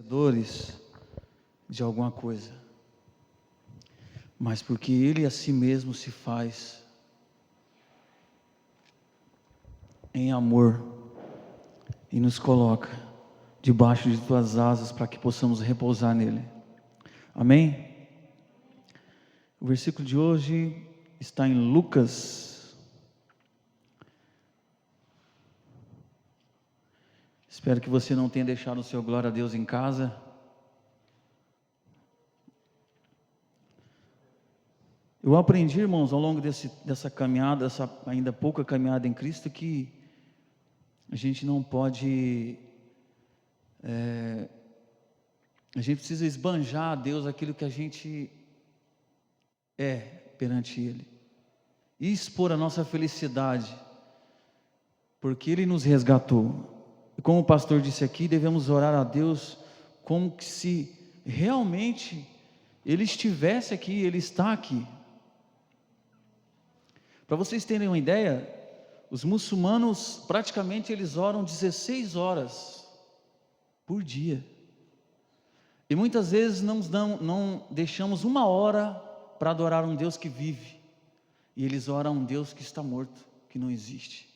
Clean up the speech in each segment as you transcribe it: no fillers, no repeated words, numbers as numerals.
merecedores de alguma coisa, mas porque Ele a si mesmo se faz em amor e nos coloca debaixo de tuas asas para que possamos repousar nele. Amém? O versículo de hoje está em Lucas. Espero que você não tenha deixado o seu glória a Deus em casa. Eu aprendi, irmãos, ao longo dessa caminhada, essa ainda pouca caminhada em Cristo, que a gente não pode, a gente precisa esbanjar a Deus aquilo que a gente é perante Ele, e expor a nossa felicidade, porque Ele nos resgatou. E como o pastor disse aqui, devemos orar a Deus como que se realmente Ele estivesse aqui, Ele está aqui. Para vocês terem uma ideia, os muçulmanos praticamente eles oram 16 horas por dia, e muitas vezes não deixamos uma hora para adorar um Deus que vive, e eles oram a um Deus que está morto, que não existe,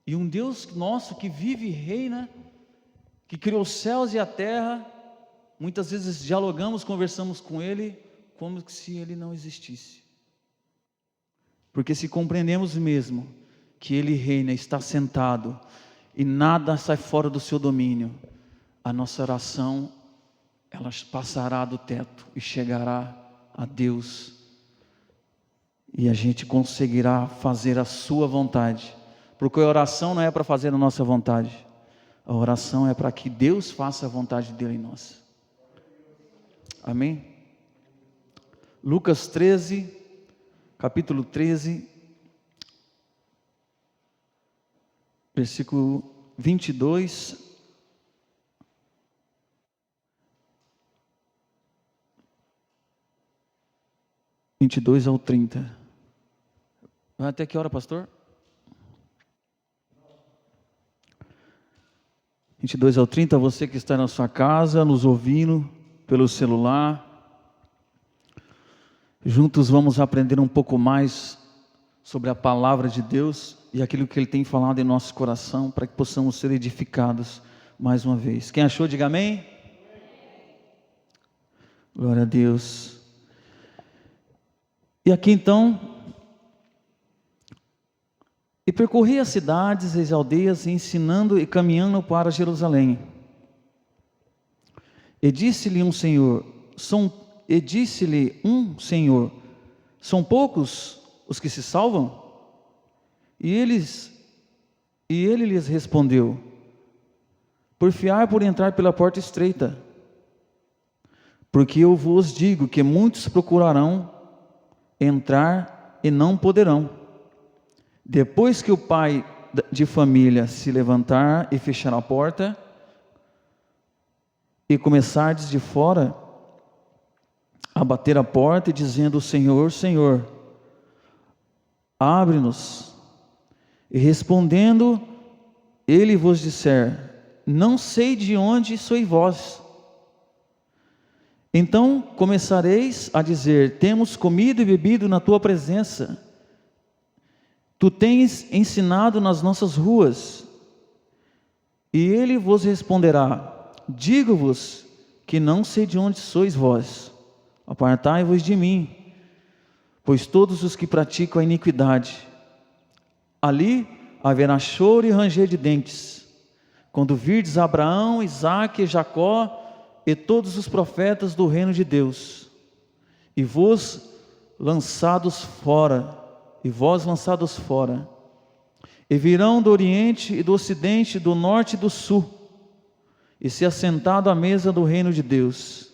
e um Deus nosso que vive e reina, que criou os céus e a terra. Muitas vezes dialogamos, conversamos com Ele como se Ele não existisse, porque se compreendemos mesmo que Ele reina, está sentado e nada sai fora do seu domínio, a nossa oração ela passará do teto e chegará a Deus, e a gente conseguirá fazer a sua vontade, porque a oração não é para fazer a nossa vontade, a oração é para que Deus faça a vontade dele em nós. Amém? Lucas 13, capítulo 13, versículo 22 ao 30. Vai até que hora, pastor? 22 ao 30, você que está na sua casa, nos ouvindo pelo celular. Juntos vamos aprender um pouco mais sobre a palavra de Deus e aquilo que Ele tem falado em nosso coração, para que possamos ser edificados mais uma vez. Quem achou, diga amém. Glória a Deus. E aqui então, e percorria as cidades e as aldeias, ensinando e caminhando para Jerusalém. E disse-lhe um Senhor, são poucos os que se salvam? E ele lhes respondeu, porfiai por entrar pela porta estreita, porque eu vos digo que muitos procurarão entrar e não poderão. Depois que o pai de família se levantar e fechar a porta, e começardes de fora a bater a porta e dizendo, Senhor, Senhor, abre-nos. E respondendo, ele vos disser, não sei de onde sois vós. Então começareis a dizer, temos comido e bebido na tua presença. Tu tens ensinado nas nossas ruas. E ele vos responderá, digo-vos que não sei de onde sois vós. Apartai-vos de mim, pois todos os que praticam a iniquidade, ali haverá choro e ranger de dentes, quando virdes Abraão, Isaque e Jacó e todos os profetas do reino de Deus, e vós lançados fora, e virão do oriente e do ocidente, do norte e do sul, e se assentado à mesa do reino de Deus.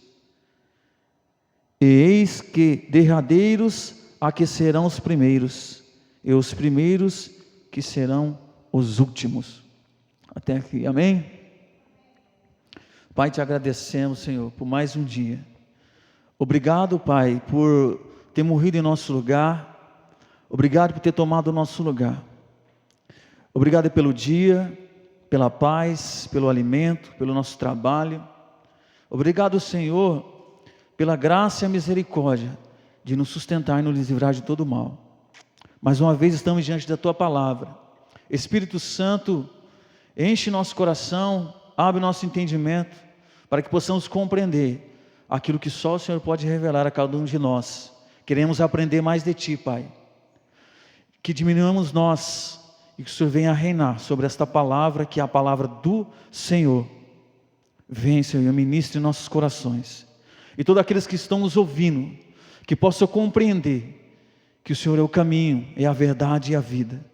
E eis que derradeiros aquecerão os primeiros, e os primeiros que serão os últimos. Até aqui, amém? Pai, te agradecemos, Senhor, por mais um dia. Obrigado, Pai, por ter morrido em nosso lugar. Obrigado por ter tomado o nosso lugar. Obrigado pelo dia, pela paz, pelo alimento, pelo nosso trabalho. Obrigado, Senhor, pela graça e a misericórdia de nos sustentar e nos livrar de todo mal. Mais uma vez estamos diante da Tua palavra. Espírito Santo, enche nosso coração, abre nosso entendimento, para que possamos compreender aquilo que só o Senhor pode revelar a cada um de nós. Queremos aprender mais de Ti, Pai. Que diminuamos nós e que o Senhor venha reinar sobre esta palavra, que é a palavra do Senhor. Vem, Senhor, ministre em nossos corações. E todos aqueles que estão nos ouvindo, que possam compreender que o Senhor é o caminho, é a verdade e a vida.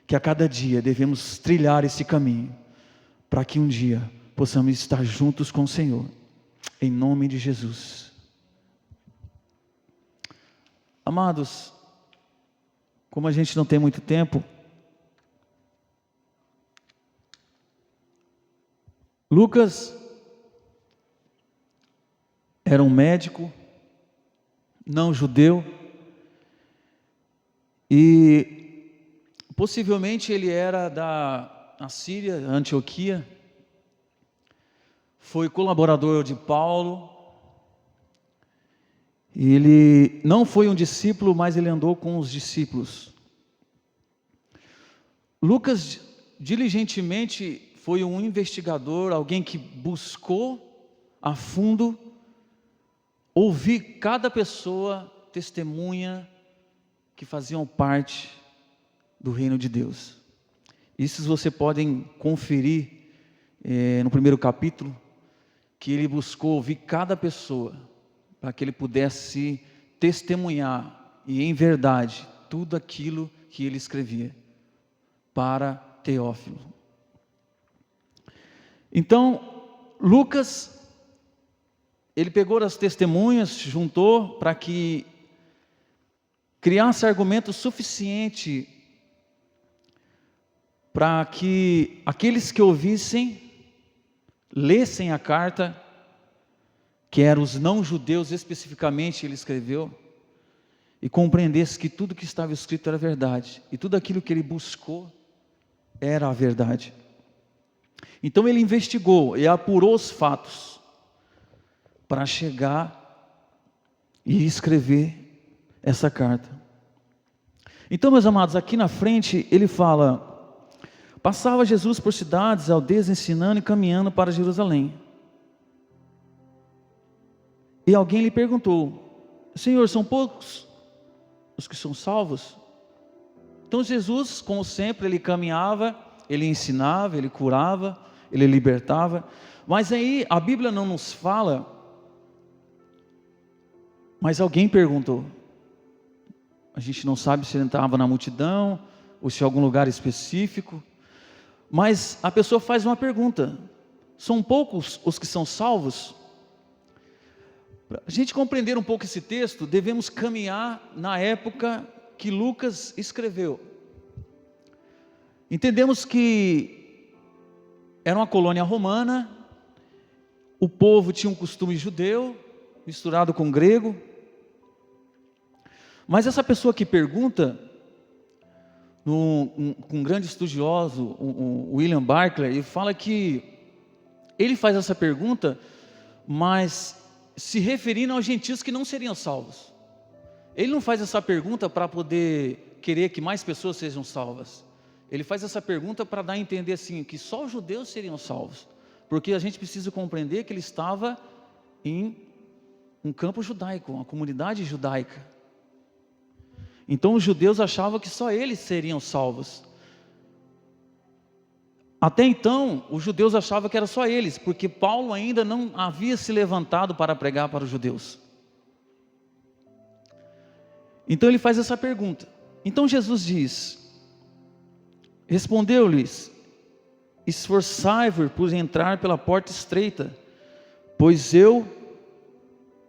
Que a cada dia devemos trilhar esse caminho, para que um dia possamos estar juntos com o Senhor. Em nome de Jesus. Amados, como a gente não tem muito tempo, Lucas era um médico não judeu e possivelmente ele era da Síria, Antioquia, foi colaborador de Paulo. Ele não foi um discípulo, mas ele andou com os discípulos. Lucas diligentemente foi um investigador, alguém que buscou a fundo ouvir cada pessoa, testemunha, que faziam parte do reino de Deus. Isso você podem conferir no primeiro capítulo, que ele buscou ouvir cada pessoa, para que ele pudesse testemunhar, e em verdade, tudo aquilo que ele escrevia, para Teófilo. Então, Lucas, ele pegou as testemunhas, juntou, para que criasse argumento suficiente, para que aqueles que ouvissem, lessem a carta, que eram os não-judeus especificamente, ele escreveu, e compreendesse que tudo que estava escrito era verdade, e tudo aquilo que ele buscou era a verdade. Então ele investigou e apurou os fatos, para chegar e escrever essa carta. Então, meus amados, aqui na frente ele fala: passava Jesus por cidades, aldeias, ensinando e caminhando para Jerusalém. E alguém lhe perguntou: Senhor, são poucos os que são salvos? Então Jesus, como sempre, ele caminhava, ele ensinava, ele curava, ele libertava. Mas aí a Bíblia não nos fala, mas alguém perguntou. A gente não sabe se ele estava na multidão, ou se em algum lugar específico. Mas a pessoa faz uma pergunta: são poucos os que são salvos? Para a gente compreender um pouco esse texto, devemos caminhar na época que Lucas escreveu. Entendemos que era uma colônia romana, o povo tinha um costume judeu, misturado com grego. Mas essa pessoa que pergunta, um grande estudioso, o William Barclay, ele fala que ele faz essa pergunta, mas se referindo aos gentios que não seriam salvos. Ele não faz essa pergunta para poder querer que mais pessoas sejam salvas. Ele faz essa pergunta para dar a entender assim, que só os judeus seriam salvos. Porque a gente precisa compreender que ele estava em um campo judaico, uma comunidade judaica. Então os judeus achavam que só eles seriam salvos. Até então, os judeus achavam que era só eles, porque Paulo ainda não havia se levantado para pregar para os judeus. Então ele faz essa pergunta. Então Jesus diz, respondeu-lhes: esforçai-vos por entrar pela porta estreita, pois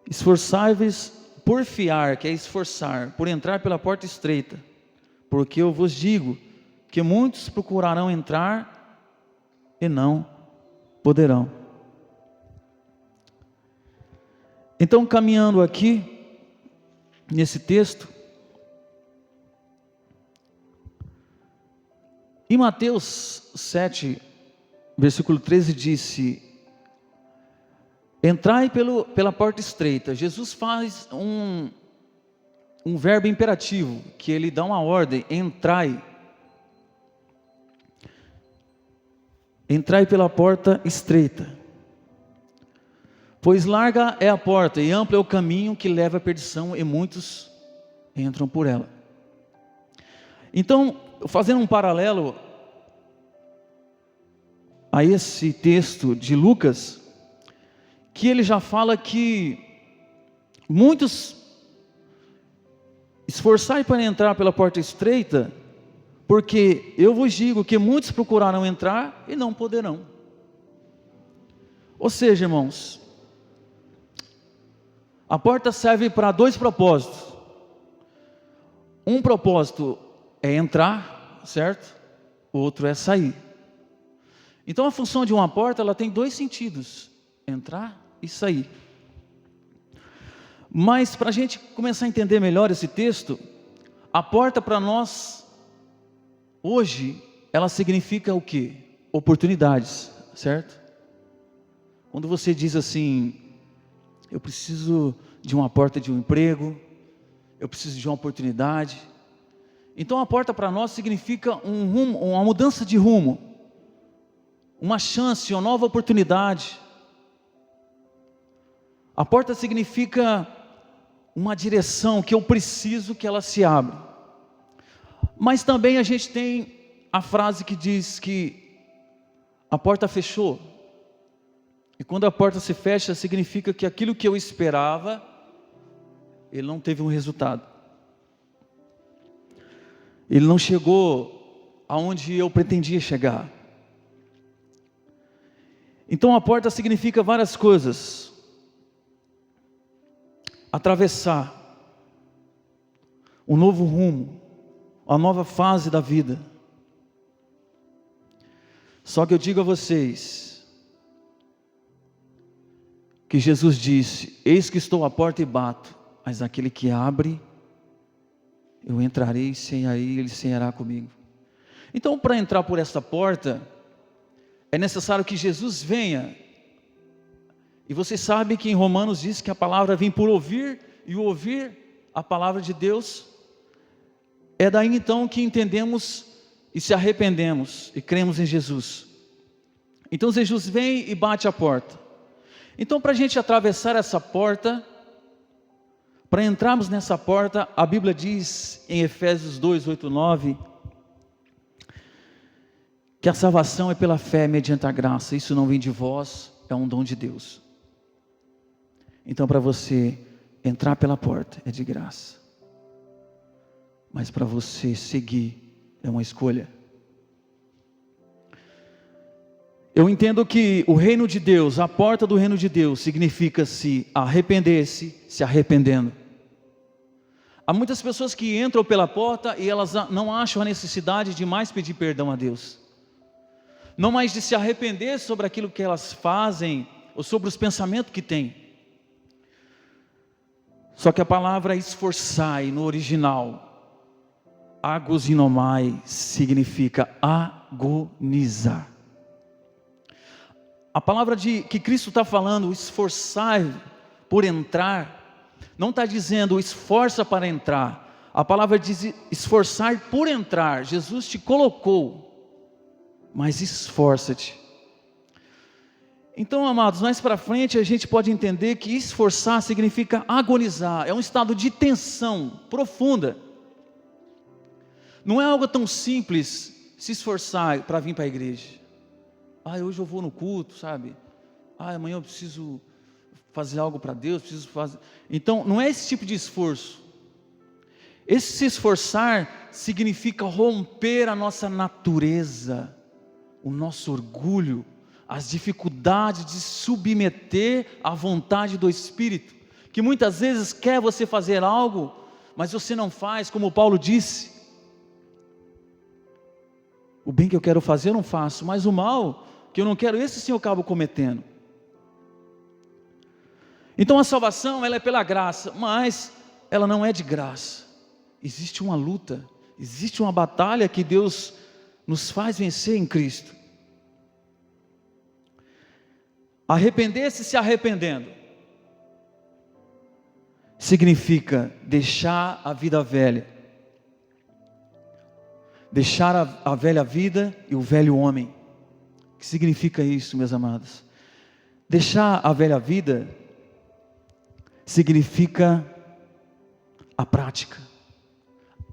esforçai-vos por fiar, que é esforçar, por entrar pela porta estreita, porque eu vos digo que muitos procurarão entrar e não poderão. Então, caminhando aqui nesse texto, em Mateus 7, versículo 13 disse: Entrai pela porta estreita. Jesus faz um verbo imperativo, que ele dá uma ordem: entrai. Entrai pela porta estreita. Pois larga é a porta e amplo é o caminho que leva à perdição, e muitos entram por ela. Então, fazendo um paralelo a esse texto de Lucas, que ele já fala que muitos esforçai para entrar pela porta estreita, porque eu vos digo que muitos procurarão entrar e não poderão. Ou seja, irmãos, a porta serve para dois propósitos. Um propósito é entrar, certo? O outro é sair. Então a função de uma porta, ela tem dois sentidos: entrar e sair. Mas para a gente começar a entender melhor esse texto, a porta para nós, hoje, ela significa o quê? Oportunidades, certo? Quando você diz assim: eu preciso de uma porta de um emprego, eu preciso de uma oportunidade. Então a porta para nós significa um rumo, uma mudança de rumo, uma chance, uma nova oportunidade. A porta significa uma direção que eu preciso que ela se abra. Mas também a gente tem a frase que diz que a porta fechou. E quando a porta se fecha, significa que aquilo que eu esperava, ele não teve um resultado. Ele não chegou aonde eu pretendia chegar. Então a porta significa várias coisas. Atravessar um novo rumo, a nova fase da vida. Só que eu digo a vocês que Jesus disse: eis que estou à porta e bato, mas aquele que abre, eu entrarei, cearei, ele ceará comigo. Então, para entrar por esta porta, é necessário que Jesus venha. E você sabe que em Romanos diz que a palavra vem por ouvir, e o ouvir a palavra de Deus. É daí então que entendemos e se arrependemos e cremos em Jesus. Então Jesus vem e bate a porta. Então, para a gente atravessar essa porta, para entrarmos nessa porta, a Bíblia diz em Efésios 2, 8, 9, que a salvação é pela fé mediante a graça. Isso não vem de vós, é um dom de Deus. Então, para você entrar pela porta é de graça, mas para você seguir é uma escolha. Eu entendo que o reino de Deus, a porta do reino de Deus, significa se arrepender-se, se arrependendo. Há muitas pessoas que entram pela porta e elas não acham a necessidade de mais pedir perdão a Deus, não mais de se arrepender sobre aquilo que elas fazem, ou sobre os pensamentos que têm. Só que a palavra esforçai, no original, agozinomai, significa agonizar. A palavra que Cristo está falando, esforçar por entrar, não está dizendo esforça para entrar. A palavra diz esforçar por entrar. Jesus te colocou, mas esforça-te. Então, amados, mais para frente a gente pode entender que esforçar significa agonizar. É um estado de tensão profunda. Não é algo tão simples se esforçar para vir para a igreja. Hoje eu vou no culto, sabe? Amanhã eu preciso fazer algo para Deus, preciso fazer. Então, não é esse tipo de esforço. Esse se esforçar significa romper a nossa natureza, o nosso orgulho, as dificuldades de submeter à vontade do Espírito, que muitas vezes quer você fazer algo, mas você não faz, como Paulo disse. O bem que eu quero fazer eu não faço, mas o mal que eu não quero, esse sim eu acabo cometendo. Então a salvação, ela é pela graça, mas ela não é de graça. Existe uma luta, existe uma batalha que Deus nos faz vencer em Cristo. Arrepender-se se arrependendo significa deixar a vida velha, deixar a velha vida e o velho homem. O que significa isso, meus amados? Deixar a velha vida significa a prática,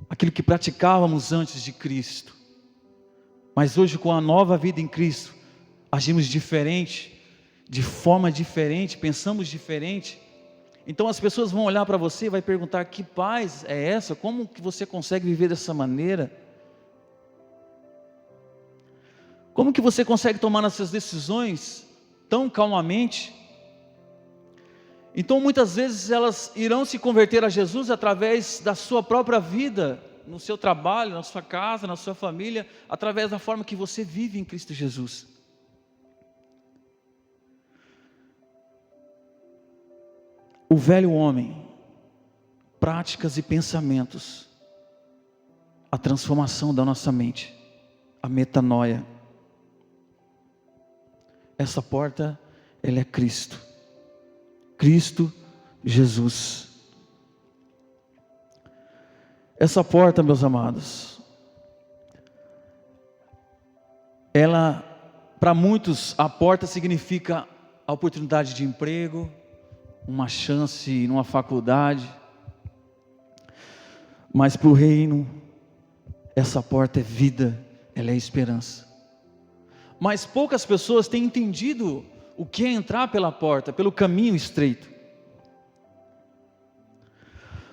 aquilo que praticávamos antes de Cristo, mas hoje, com a nova vida em Cristo, agimos diferente, de forma diferente, pensamos diferente. Então as pessoas vão olhar para você e vai perguntar: que paz é essa? Como que você consegue viver dessa maneira? Como que você consegue tomar essas decisões tão calmamente? Então muitas vezes elas irão se converter a Jesus através da sua própria vida, no seu trabalho, na sua casa, na sua família, através da forma que você vive em Cristo Jesus. O velho homem, práticas e pensamentos, a transformação da nossa mente, a metanoia. Essa porta, ela é Cristo, Cristo Jesus. Essa porta, meus amados, ela, para muitos, a porta significa a oportunidade de emprego, uma chance numa faculdade, mas para o reino, essa porta é vida, ela é esperança. Mas poucas pessoas têm entendido o que é entrar pela porta, pelo caminho estreito.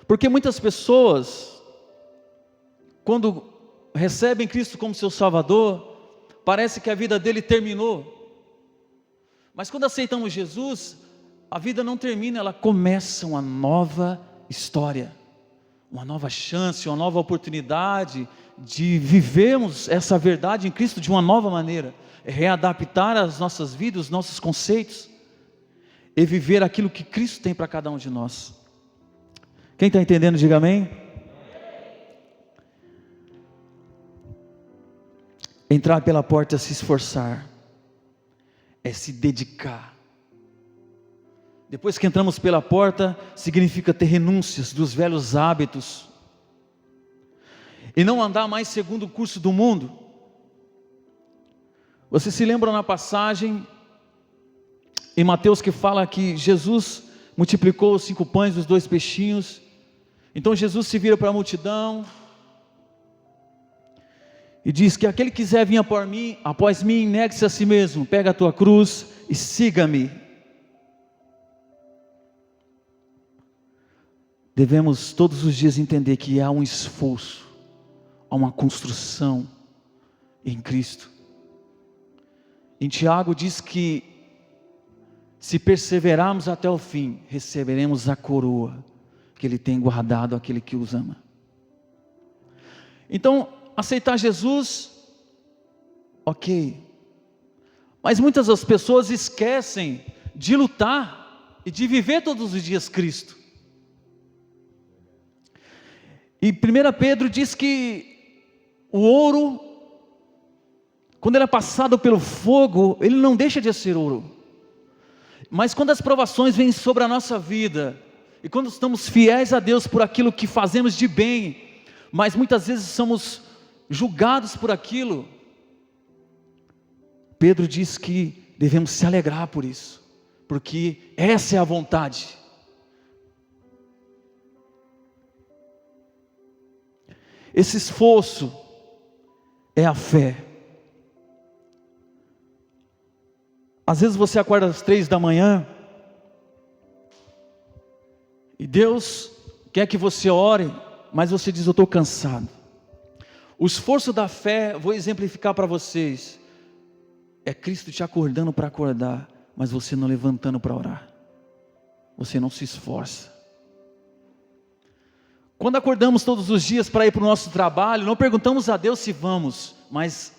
Porque muitas pessoas, quando recebem Cristo como seu Salvador, parece que a vida dele terminou. Mas quando aceitamos Jesus, a vida não termina, ela começa uma nova história, uma nova chance, uma nova oportunidade de vivermos essa verdade em Cristo de uma nova maneira, readaptar as nossas vidas, os nossos conceitos, e viver aquilo que Cristo tem para cada um de nós. Quem está entendendo, diga amém. Entrar pela porta é se esforçar, é se dedicar. Depois que entramos pela porta, significa ter renúncias dos velhos hábitos, e não andar mais segundo o curso do mundo. Você se lembra na passagem em Mateus que fala que Jesus multiplicou os 5 pães e os 2 peixinhos? Então Jesus se vira para a multidão e diz que aquele que quiser vir após mim, negue-se a si mesmo, pega a tua cruz e siga-me. Devemos todos os dias entender que há um esforço, há uma construção em Cristo. Em Tiago diz que se perseverarmos até o fim, receberemos a coroa que Ele tem guardado àquele que os ama. Então, aceitar Jesus, ok, mas muitas das pessoas esquecem de lutar e de viver todos os dias Cristo. E 1 Pedro diz que o ouro, quando ele é passado pelo fogo, ele não deixa de ser ouro. Mas quando as provações vêm sobre a nossa vida, e quando estamos fiéis a Deus por aquilo que fazemos de bem, mas muitas vezes somos julgados por aquilo, Pedro diz que devemos se alegrar por isso, porque essa é a vontade. Esse esforço é a fé. Às vezes você acorda às 3 da manhã e Deus quer que você ore, mas você diz: eu estou cansado. O esforço da fé, vou exemplificar para vocês, é Cristo te acordando para acordar, mas você não levantando para orar. Você não se esforça. Quando acordamos todos os dias para ir para o nosso trabalho, não perguntamos a Deus se vamos, mas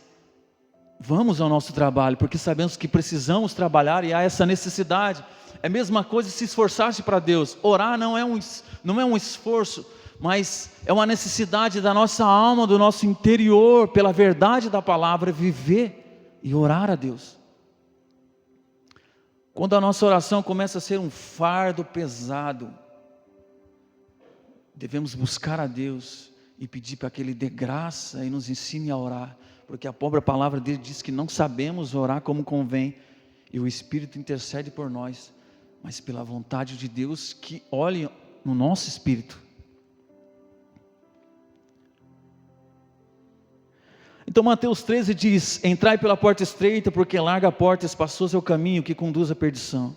vamos ao nosso trabalho, porque sabemos que precisamos trabalhar e há essa necessidade. É a mesma coisa se esforçar-se para Deus. Orar não é um esforço, mas é uma necessidade da nossa alma, do nosso interior, pela verdade da palavra, viver e orar a Deus. Quando a nossa oração começa a ser um fardo pesado, devemos buscar a Deus e pedir para que Ele dê graça e nos ensine a orar, porque a própria palavra dele diz que não sabemos orar como convém, e o Espírito intercede por nós, mas pela vontade de Deus que olhe no nosso espírito. Então Mateus 13 diz: entrai pela porta estreita, porque larga a porta e espaçoso é o caminho que conduz à perdição,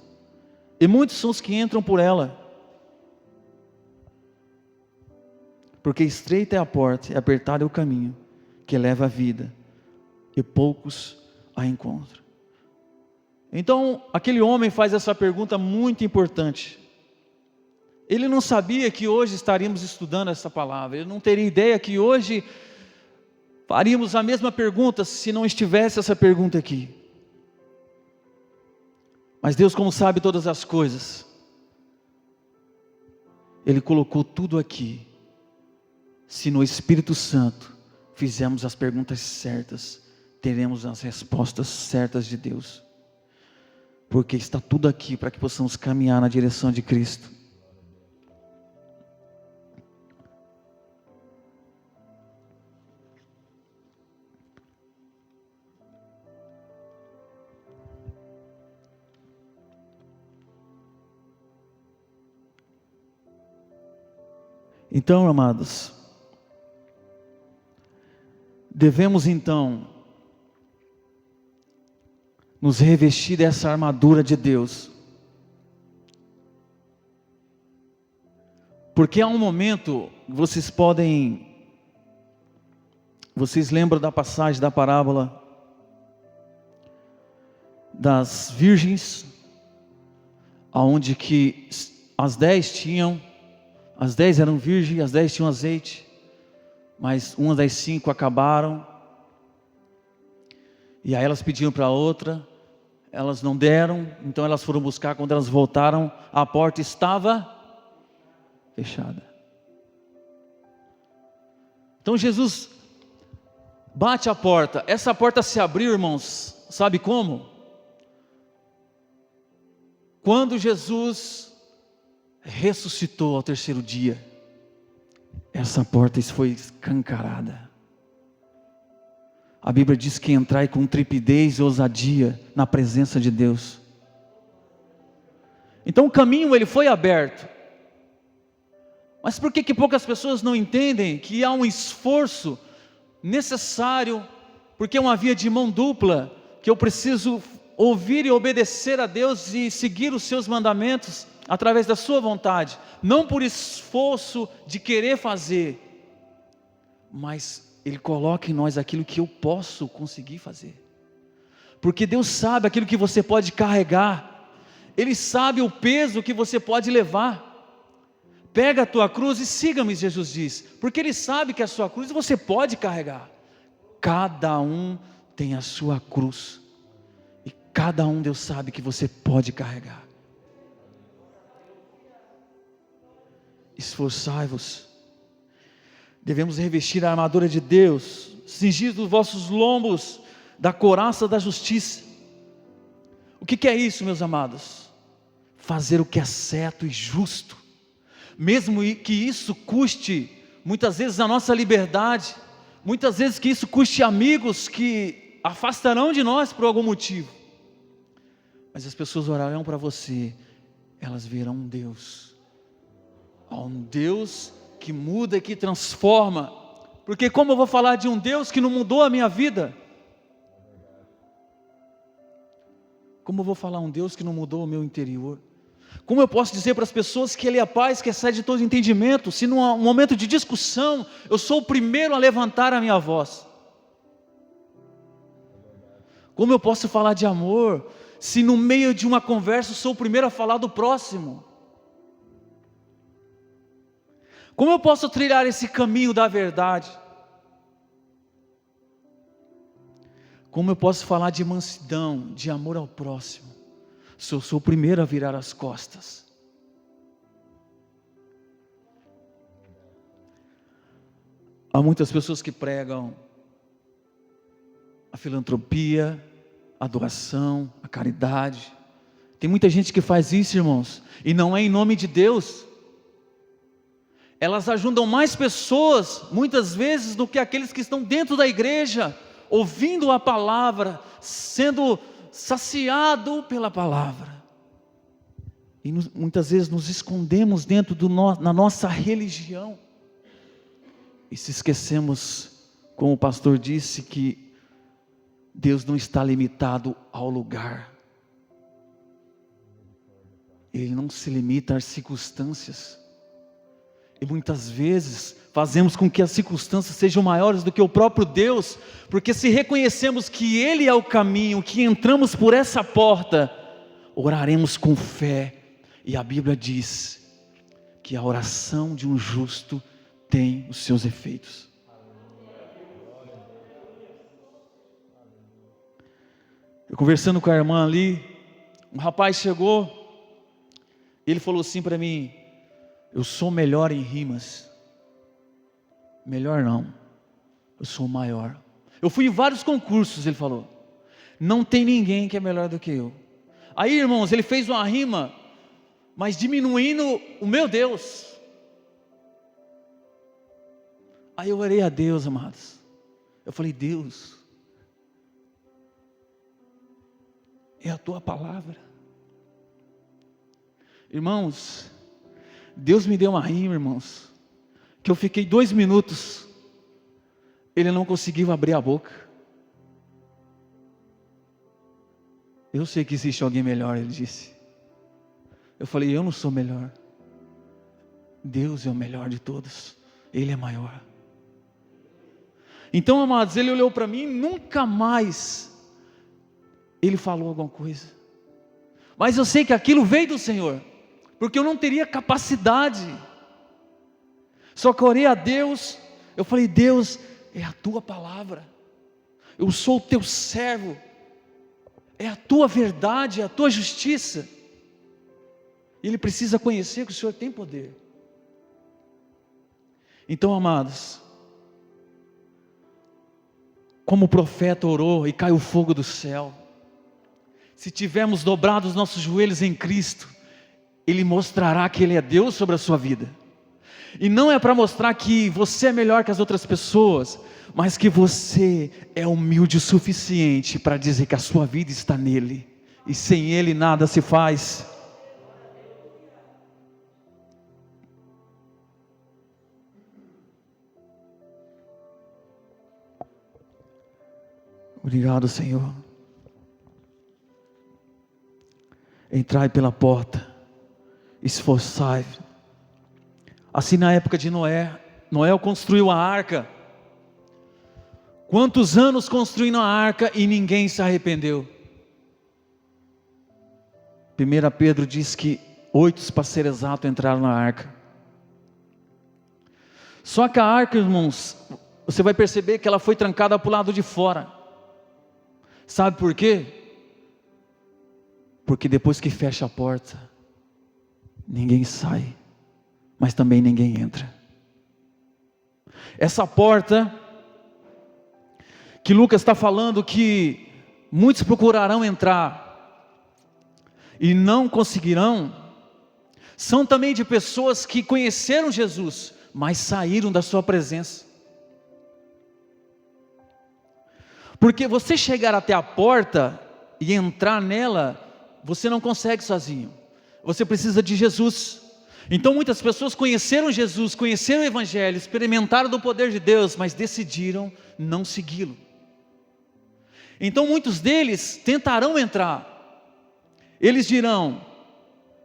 e muitos são os que entram por ela. Porque estreita é a porta e apertado é o caminho que leva à vida, e poucos a encontram. Então aquele homem faz essa pergunta muito importante. Ele não sabia que hoje estaríamos estudando essa palavra, ele não teria ideia que hoje faríamos a mesma pergunta se não estivesse essa pergunta aqui. Mas Deus, como sabe todas as coisas, Ele colocou tudo aqui. Se no Espírito Santo fizermos as perguntas certas, teremos as respostas certas de Deus, porque está tudo aqui para que possamos caminhar na direção de Cristo. Então, amados, devemos então nos revestir dessa armadura de Deus, porque há um momento, vocês lembram da passagem da parábola das virgens, aonde que as 10 eram virgens, as 10 tinham azeite, mas uma das 5 acabaram, e aí elas pediram para a outra, elas não deram, então elas foram buscar. Quando elas voltaram, a porta estava fechada. Então Jesus bate a porta. Essa porta se abriu, irmãos, sabe como? Quando Jesus ressuscitou ao terceiro dia, essa porta foi escancarada. A Bíblia diz que entrai com trepidez e ousadia na presença de Deus. Então o caminho ele foi aberto. Mas por que poucas pessoas não entendem que há um esforço necessário, porque é uma via de mão dupla, que eu preciso ouvir e obedecer a Deus e seguir os seus mandamentos através da sua vontade, não por esforço de querer fazer, mas Ele coloca em nós aquilo que eu posso conseguir fazer, porque Deus sabe aquilo que você pode carregar, Ele sabe o peso que você pode levar. Pega a tua cruz e siga-me, Jesus diz, porque Ele sabe que a sua cruz você pode carregar. Cada um tem a sua cruz, e cada um Deus sabe que você pode carregar. Esforçai-vos. Devemos revestir a armadura de Deus, cingir os vossos lombos da couraça da justiça. O que é isso, meus amados? Fazer o que é certo e justo, mesmo que isso custe muitas vezes a nossa liberdade, muitas vezes que isso custe amigos que afastarão de nós por algum motivo, mas as pessoas orarão para você, elas verão um Deus, um Deus que muda e que transforma. Porque como eu vou falar de um Deus que não mudou a minha vida? Como eu vou falar um Deus que não mudou o meu interior? Como eu posso dizer para as pessoas que Ele é a paz que excede todo entendimento, se num momento de discussão eu sou o primeiro a levantar a minha voz? Como eu posso falar de amor, se no meio de uma conversa eu sou o primeiro a falar do próximo? Como eu posso trilhar esse caminho da verdade? Como eu posso falar de mansidão, de amor ao próximo, se eu sou o primeiro a virar as costas? Há muitas pessoas que pregam a filantropia, a doação, a caridade, Tem muita gente que faz isso, irmãos, e não é em nome de Deus. Elas ajudam mais pessoas, muitas vezes, do que aqueles que estão dentro da igreja, ouvindo a palavra, sendo saciado pela palavra. E muitas vezes nos escondemos dentro na nossa religião, e se esquecemos, como o pastor disse, que Deus não está limitado ao lugar. Ele não se limita às circunstâncias. E muitas vezes fazemos com que as circunstâncias sejam maiores do que o próprio Deus, porque se reconhecemos que Ele é o caminho, que entramos por essa porta, oraremos com fé. E a Bíblia diz que a oração de um justo tem os seus efeitos. Eu conversando com a irmã ali, um rapaz chegou, ele falou assim para mim: eu sou melhor em rimas. Melhor não, eu sou o maior. Eu fui em vários concursos, ele falou, não tem ninguém que é melhor do que eu. Aí, irmãos, ele fez uma rima, mas diminuindo o meu Deus. Aí eu orei a Deus, amados. Eu falei: Deus, é a tua palavra. Irmãos, Deus me deu uma rima, irmãos, que eu fiquei 2 minutos, ele não conseguiu abrir a boca. Eu sei que existe alguém melhor, ele disse. Eu falei: eu não sou melhor, Deus é o melhor de todos, Ele é maior. Então, amados, ele olhou para mim, nunca mais ele falou alguma coisa, mas eu sei que aquilo veio do Senhor, porque eu não teria capacidade. Só que eu orei a Deus, eu falei: Deus, é a tua palavra, eu sou o teu servo, é a tua verdade, é a tua justiça. Ele precisa conhecer que o Senhor tem poder. Então, amados, como o profeta orou e caiu fogo do céu, se tivermos dobrado os nossos joelhos em Cristo, Ele mostrará que Ele é Deus sobre a sua vida. E não é para mostrar que você é melhor que as outras pessoas, mas que você é humilde o suficiente para dizer que a sua vida está nele, e sem Ele nada se faz. Obrigado, Senhor. Entrai pela porta, esforçai. Assim, na época de Noé, Noé construiu a arca. Quantos anos construindo a arca e ninguém se arrependeu? 1 Pedro diz que 8, para ser exato, entraram na arca. Só que a arca, irmãos, você vai perceber que ela foi trancada para o lado de fora. Sabe por quê? Porque depois que fecha a porta, ninguém sai, mas também ninguém entra. Essa porta que Lucas está falando que muitos procurarão entrar e não conseguirão, são também de pessoas que conheceram Jesus, mas saíram da sua presença. Porque você chegar até a porta e entrar nela, você não consegue sozinho, você precisa de Jesus. Então muitas pessoas conheceram Jesus, conheceram o Evangelho, experimentaram do poder de Deus, mas decidiram não segui-lo. Então muitos deles tentarão entrar, eles dirão: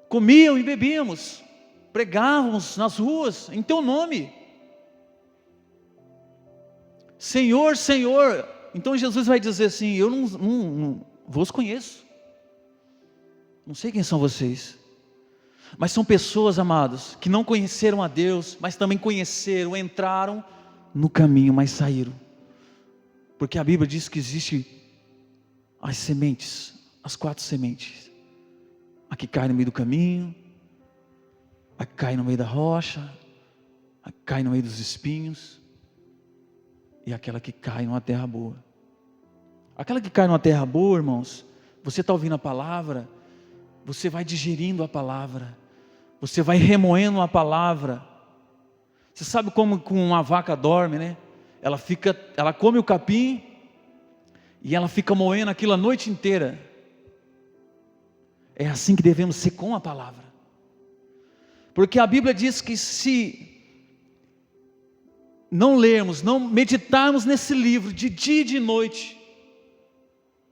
comiam e bebíamos, pregávamos nas ruas em teu nome, Senhor, Senhor. Então Jesus vai dizer assim: eu não vos conheço, não sei quem são vocês. Mas são pessoas, amados, que não conheceram a Deus, mas também conheceram, entraram no caminho, mas saíram. Porque a Bíblia diz que existe as sementes, as 4 sementes: a que cai no meio do caminho, a que cai no meio da rocha, a que cai no meio dos espinhos, e aquela que cai numa terra boa. Aquela que cai numa terra boa, irmãos, você está ouvindo a palavra, você vai digerindo a palavra, você vai remoendo a palavra. Você sabe como uma vaca dorme, né? Ela come o capim e ela fica moendo aquilo a noite inteira. É assim que devemos ser com a palavra, porque a Bíblia diz que se não lermos, não meditarmos nesse livro de dia e de noite,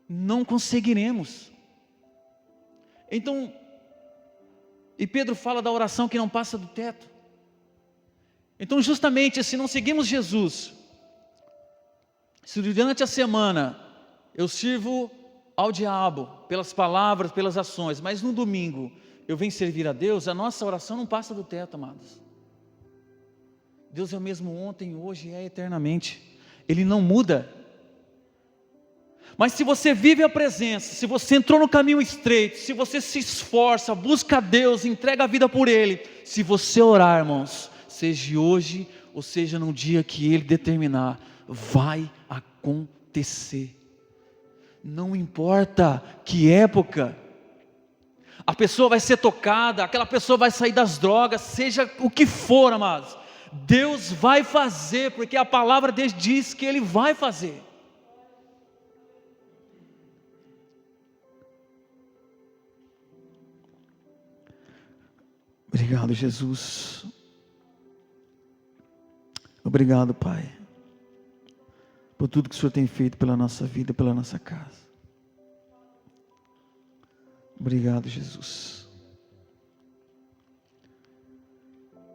não conseguiremos. Então, e Pedro fala da oração que não passa do teto. Então, justamente, se não seguimos Jesus, se durante a semana eu sirvo ao diabo pelas palavras, pelas ações, mas no domingo eu venho servir a Deus, a nossa oração não passa do teto, amados. Deus é o mesmo ontem, hoje e eternamente. Ele não muda. Mas se você vive a presença, se você entrou no caminho estreito, se você se esforça, busca a Deus, entrega a vida por Ele, se você orar, irmãos, seja hoje ou seja num dia que Ele determinar, vai acontecer. Não importa que época, a pessoa vai ser tocada, aquela pessoa vai sair das drogas, seja o que for, amados, Deus vai fazer, porque a palavra dele diz que Ele vai fazer. Obrigado, Jesus. Obrigado, Pai, por tudo que o Senhor tem feito pela nossa vida, pela nossa casa. Obrigado, Jesus.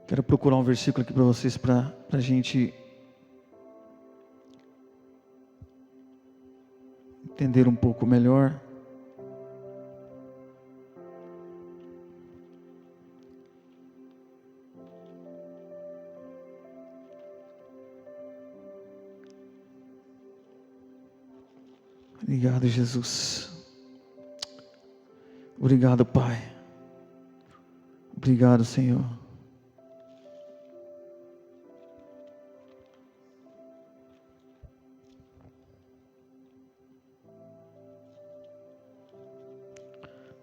Quero procurar um versículo aqui para vocês, para a gente entender um pouco melhor. Obrigado, Jesus. Obrigado, Pai. Obrigado, Senhor.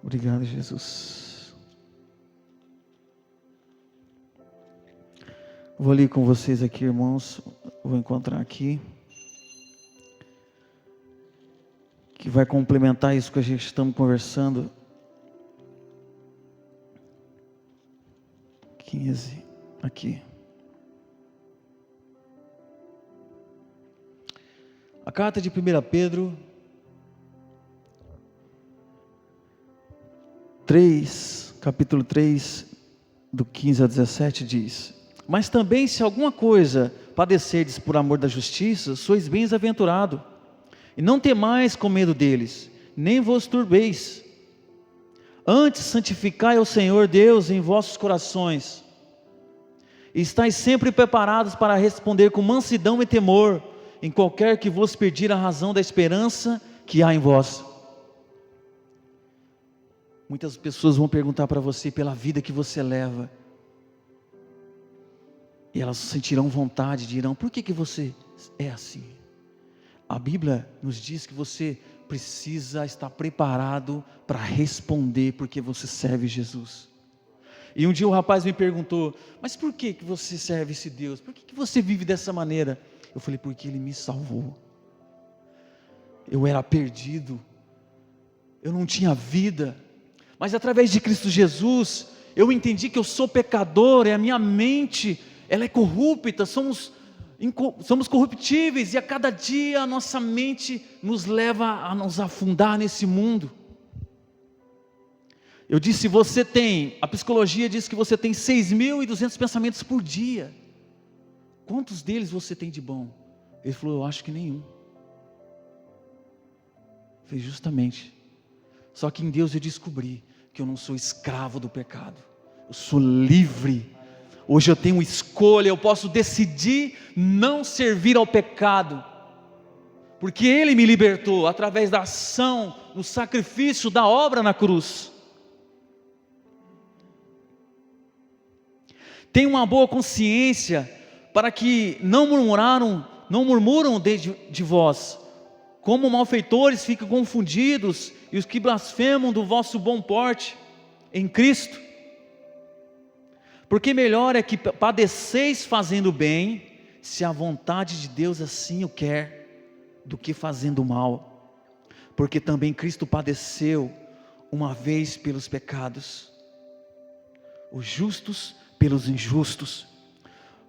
Obrigado, Jesus. Vou ali com vocês aqui, irmãos. Vou encontrar aqui, que vai complementar isso que a gente estamos conversando. 15, aqui. A carta de 1 Pedro 3, capítulo 3, do 15 a 17 diz: mas também se alguma coisa padecerdes por amor da justiça, sois bem-aventurado, e não temais com medo deles, nem vos turbeis. Antes santificai ao Senhor Deus em vossos corações, e estáis sempre preparados para responder com mansidão e temor, em qualquer que vos pedir a razão da esperança que há em vós. Muitas pessoas vão perguntar para você pela vida que você leva, e elas sentirão vontade, dirão: por que você é assim? A Bíblia nos diz que você precisa estar preparado para responder, porque você serve Jesus. E um dia um rapaz me perguntou: mas por que você serve esse Deus? Por que você vive dessa maneira? Eu falei: porque Ele me salvou. Eu era perdido, eu não tinha vida, mas através de Cristo Jesus, eu entendi que eu sou pecador, e a minha mente, ela é corrupta, somos corruptíveis, e a cada dia a nossa mente nos leva a nos afundar nesse mundo. Eu disse: a psicologia diz que você tem 6.200 pensamentos por dia. Quantos deles você tem de bom? Ele falou: eu acho que nenhum. Eu falei: justamente. Só que em Deus eu descobri que eu não sou escravo do pecado, eu sou livre. Hoje eu tenho escolha, eu posso decidir não servir ao pecado, porque Ele me libertou através da ação, do sacrifício, da obra na cruz. Tenha uma boa consciência, para que não murmuram de vós, como malfeitores ficam confundidos, e os que blasfemam do vosso bom porte. em Cristo. Porque melhor é que padeceis fazendo bem, se a vontade de Deus assim o quer, do que fazendo mal. Porque também Cristo padeceu uma vez pelos pecados, os justos pelos injustos,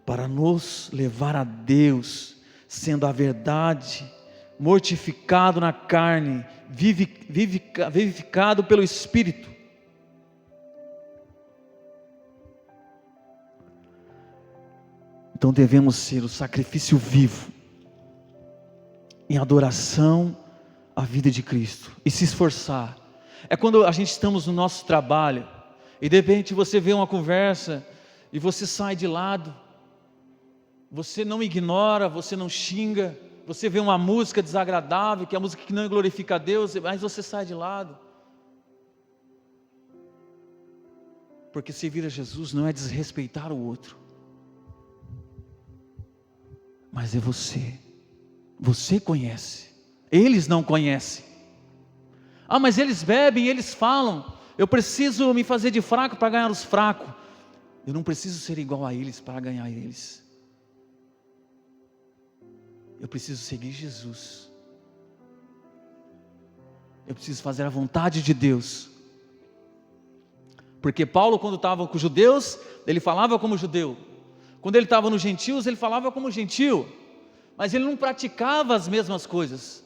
para nos levar a Deus, sendo a verdade mortificado na carne, vivificado pelo Espírito. Então devemos ser o sacrifício vivo, em adoração à vida de Cristo, e se esforçar. É quando a gente estamos no nosso trabalho, e de repente você vê uma conversa, e você sai de lado, você não ignora, você não xinga, você vê uma música desagradável, que é a música que não glorifica a Deus, mas você sai de lado. Porque servir a Jesus não é desrespeitar o outro, mas é você. Você conhece, eles não conhecem. Ah, mas eles bebem, eles falam, eu preciso me fazer de fraco para ganhar os fracos. Eu não preciso ser igual a eles para ganhar eles. Eu preciso seguir Jesus. Eu preciso fazer a vontade de Deus. Porque Paulo, quando estava com os judeus, ele falava como judeu. Quando ele estava nos gentios, ele falava como gentio. Mas ele não praticava as mesmas coisas.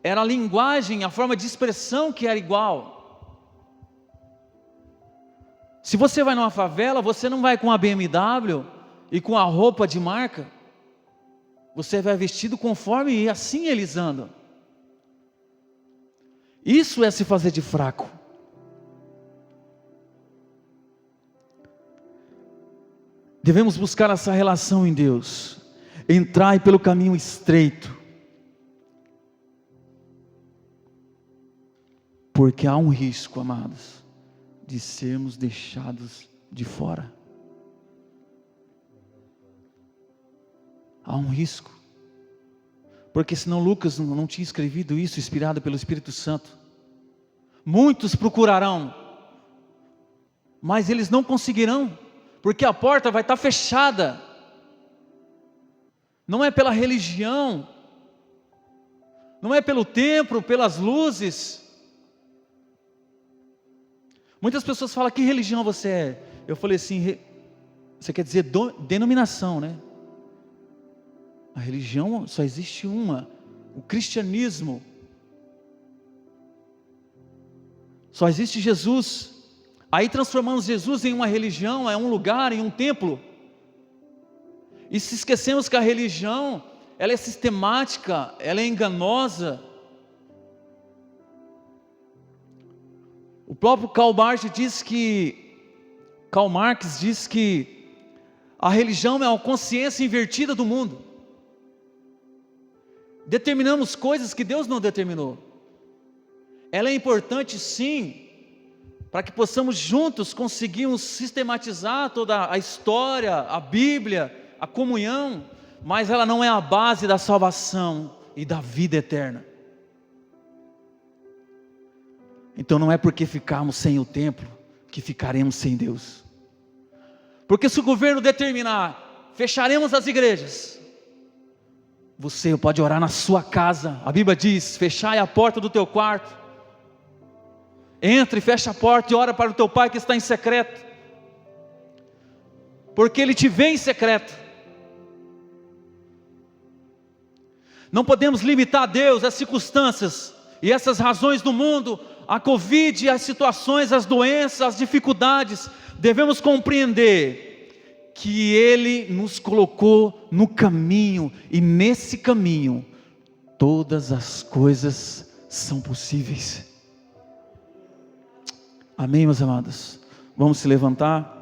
Era a linguagem, a forma de expressão que era igual. Se você vai numa favela, você não vai com a BMW e com a roupa de marca. Você vai vestido conforme, e assim eles andam. Isso é se fazer de fraco. Devemos buscar essa relação em Deus. Entrai pelo caminho estreito. Porque há um risco, amados, de sermos deixados de fora. Há um risco. Porque senão Lucas não tinha escrevido isso, inspirado pelo Espírito Santo. Muitos procurarão, mas eles não conseguirão, porque a porta vai estar fechada. Não é pela religião, não é pelo templo, pelas luzes. Muitas pessoas falam: que religião você é? Eu falei assim: você quer dizer denominação, né? A religião só existe uma, o cristianismo. Só existe Jesus. Aí transformamos Jesus em uma religião, em um lugar, em um templo. E se esquecemos que a religião, ela é sistemática, ela é enganosa. O próprio Karl Marx diz que a religião é a consciência invertida do mundo. Determinamos coisas que Deus não determinou. Ela é importante sim, para que possamos juntos conseguirmos sistematizar toda a história, a Bíblia, a comunhão, mas ela não é a base da salvação e da vida eterna. Então não é porque ficarmos sem o templo que ficaremos sem Deus. Porque se o governo determinar, fecharemos as igrejas, você pode orar na sua casa. A Bíblia diz: fechai a porta do teu quarto. Entra e fecha a porta e ora para o teu pai que está em secreto. Porque ele te vê em secreto. Não podemos limitar a Deus às circunstâncias e essas razões do mundo, a Covid, as situações, as doenças, as dificuldades. Devemos compreender que Ele nos colocou no caminho, e nesse caminho todas as coisas são possíveis. Amém, meus amados? Vamos se levantar.